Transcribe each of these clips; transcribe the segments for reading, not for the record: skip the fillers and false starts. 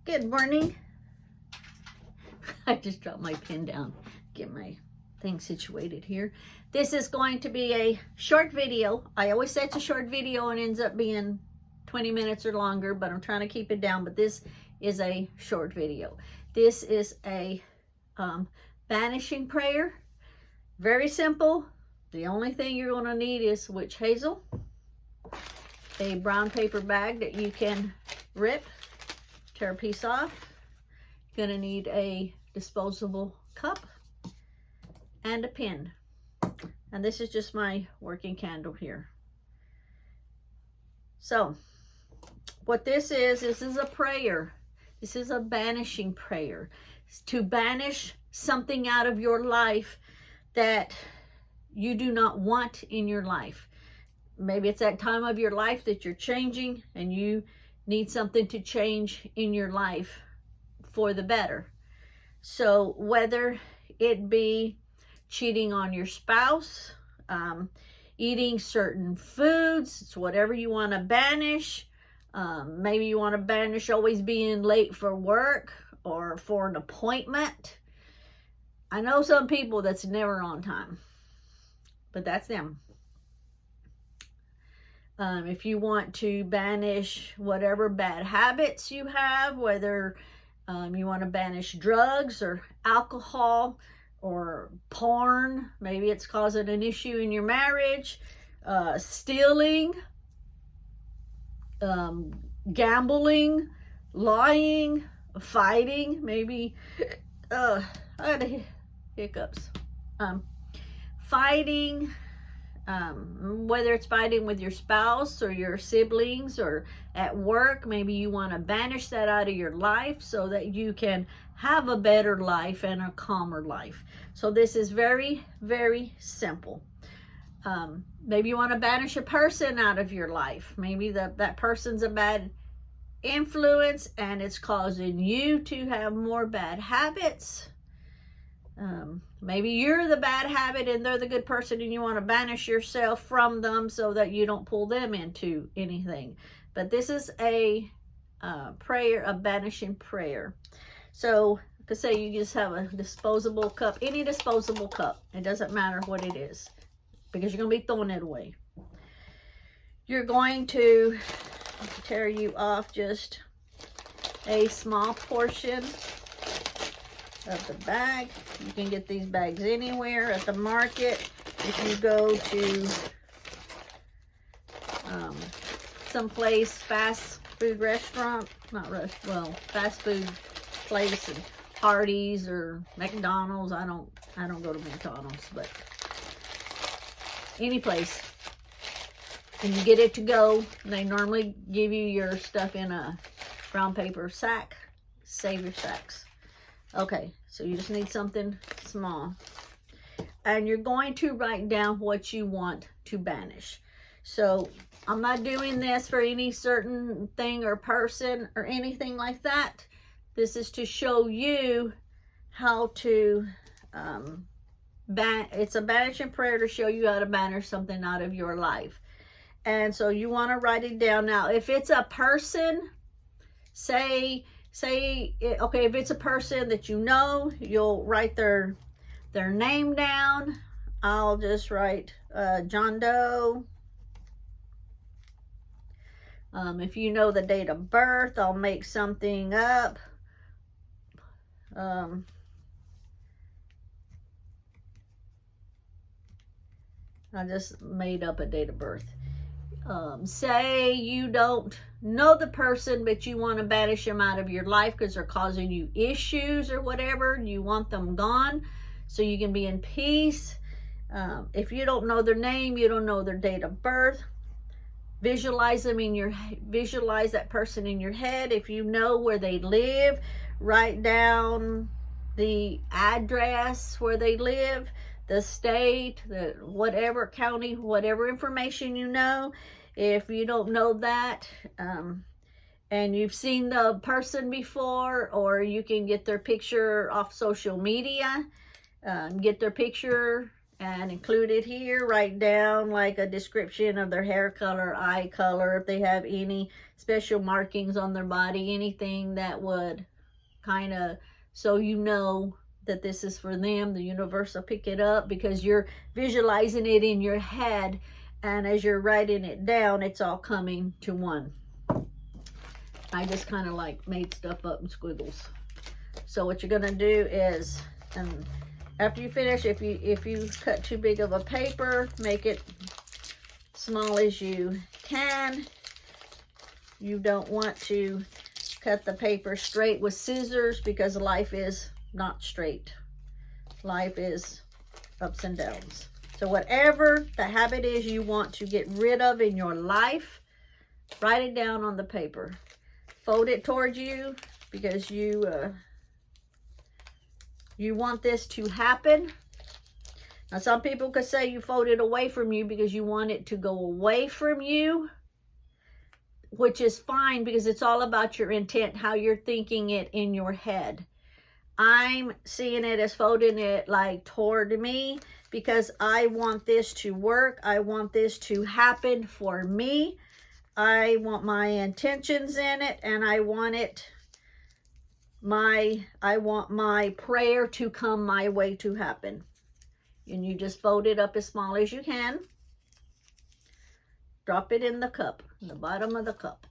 Good morning. I just dropped my pen down, get my thing situated here. This is going to be a short video. I always say it's a short video and ends up being 20 minutes or longer, but I'm trying to keep it down. But this is a short video. This is a banishing prayer. Very simple. The only thing you're going to need is witch hazel, a brown paper bag that you can rip, tear a piece off. You're going to need a disposable cup and a pin. And this is just my working candle here. So what this is a prayer. This is a banishing prayer. It's to banish something out of your life that you do not want in your life. Maybe it's that time of your life that you're changing and you need something to change in your life for the better. So whether it be cheating on your spouse, eating certain foods, it's whatever you want to banish. Maybe you want to banish always being late for work or for an appointment. I know some people that's never on time, but that's them. If you want to banish whatever bad habits you have, whether you want to banish drugs or alcohol or porn, maybe it's causing an issue in your marriage, stealing, gambling, lying, fighting, maybe, I had hiccups, fighting, whether it's fighting with your spouse or your siblings or at work. Maybe you want to banish that out of your life so that you can have a better life and a calmer life. So this is very, very simple. Maybe you want to banish a person out of your life. Maybe that person's a bad influence and it's causing you to have more bad habits. Maybe you're the bad habit and they're the good person and you want to banish yourself from them so that you don't pull them into anything. But this is a prayer, a banishing prayer. So, to say you just have a disposable cup, any disposable cup. It doesn't matter what it is because you're going to be throwing it away. You're going to tear you off just a small portion of the bag. You can get these bags anywhere at the market. If you go to someplace, fast food restaurant, fast food place, and Hardee's or McDonald's. I don't go to McDonald's, but any place, and you get it to go. They normally give you your stuff in a brown paper sack. Save your sacks. Okay, so you just need something small. And you're going to write down what you want to banish. So I'm not doing this for any certain thing or person or anything like that. This is to show you how to, it's a banishing prayer to show you how to banish something out of your life. And so you want to write it down. Now, if it's a person, okay, if it's a person that you know, you'll write their name down. I'll just write John Doe. If you know the date of birth, I'll make something up. I just made up a date of birth. Say you don't know the person, but you want to banish them out of your life because they're causing you issues or whatever. You want them gone so you can be in peace. If you don't know their name, you don't know their date of birth, visualize that person in your head. If you know where they live, write down the address where they live, the state, the whatever county, whatever information you know. If you don't know that, and you've seen the person before, or you can get their picture off social media, get their picture and include it here. Write down like a description of their hair color, eye color, if they have any special markings on their body, anything that would kind of, so you know that this is for them. The universe will pick it up because you're visualizing it in your head, and as you're writing it down, it's all coming to one. I just kind of like made stuff up in squiggles. So what you're gonna do is, after you finish, if you cut too big of a paper, make it small as you can. You don't want to cut the paper straight with scissors because life is not straight. Life is ups and downs. So whatever the habit is you want to get rid of in your life, write it down on the paper. Fold it towards you because you want this to happen. Now some people could say you fold it away from you because you want it to go away from you, which is fine because it's all about your intent, how you're thinking it in your head. I'm seeing it as folding it like toward me because I want this to work. I want this to happen for me. I want my intentions in it, and I want my prayer to come my way to happen. And you just fold it up as small as you can. Drop it in the cup, in the bottom of the cup.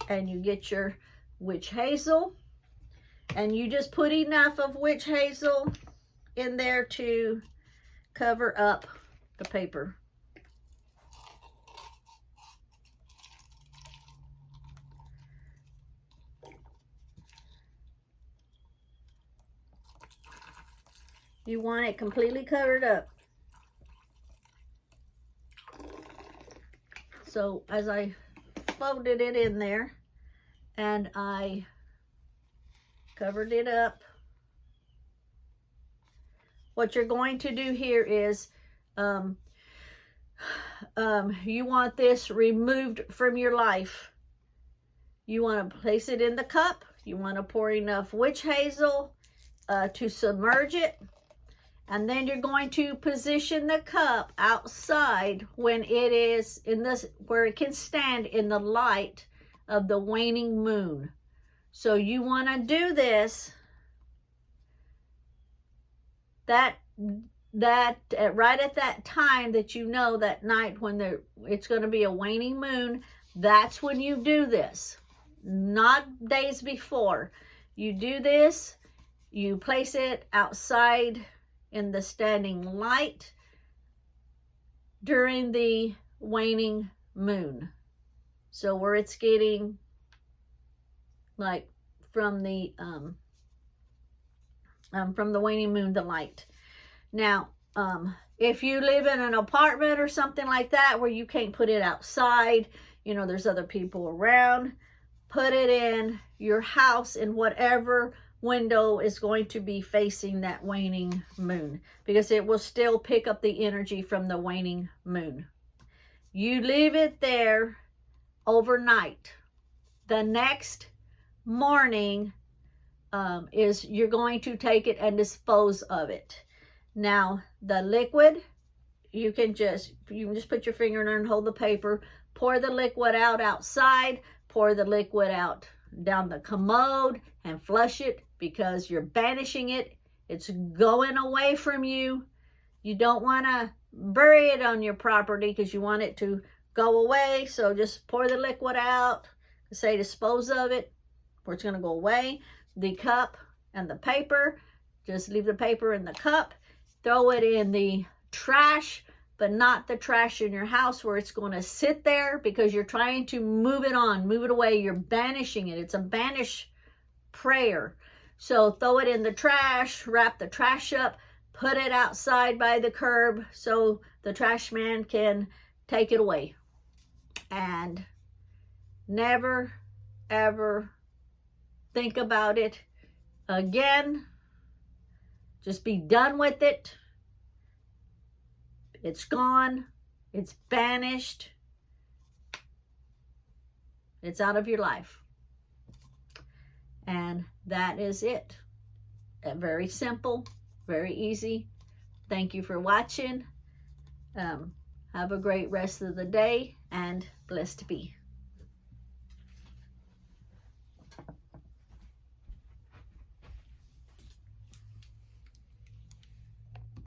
And you get your witch hazel. And you just put enough of witch hazel in there to cover up the paper. You want it completely covered up. So as I folded it in there and I covered it up, what you're going to do here is you want this removed from your life. You want to place it in the cup. You want to pour enough witch hazel to submerge it. And then you're going to position the cup outside when it is in this, where it can stand in the light of the waning moon. So you want to do this right at that time that you know that night when it's going to be a waning moon. That's when you do this, not days before. You do this, you place it outside in the standing light during the waning moon. So where it's getting like from the waning moon, the light. Now, if you live in an apartment or something like that where you can't put it outside, you know, there's other people around, put it in your house in whatever window is going to be facing that waning moon, because it will still pick up the energy from the waning moon. You leave it there overnight. The next morning you're going to take it and dispose of it. Now the liquid, you can just put your finger in there and hold the paper, pour the liquid out outside, pour the liquid out down the commode and flush it, because you're banishing it. It's going away from you. You don't want to bury it on your property because you want it to go away. So just pour the liquid out, say dispose of it, where it's going to go away. The cup and the paper, just leave the paper in the cup, throw it in the trash, but not the trash in your house where it's going to sit there, because you're trying to move it on, move it away. You're banishing it. It's a banish prayer. So throw it in the trash, wrap the trash up, put it outside by the curb so the trash man can take it away. And never, ever think about it again. Just be done with it. It's gone. It's banished. It's out of your life. And that is it. Very simple, very easy, Thank you for watching. Have a great rest of the day, and blessed be.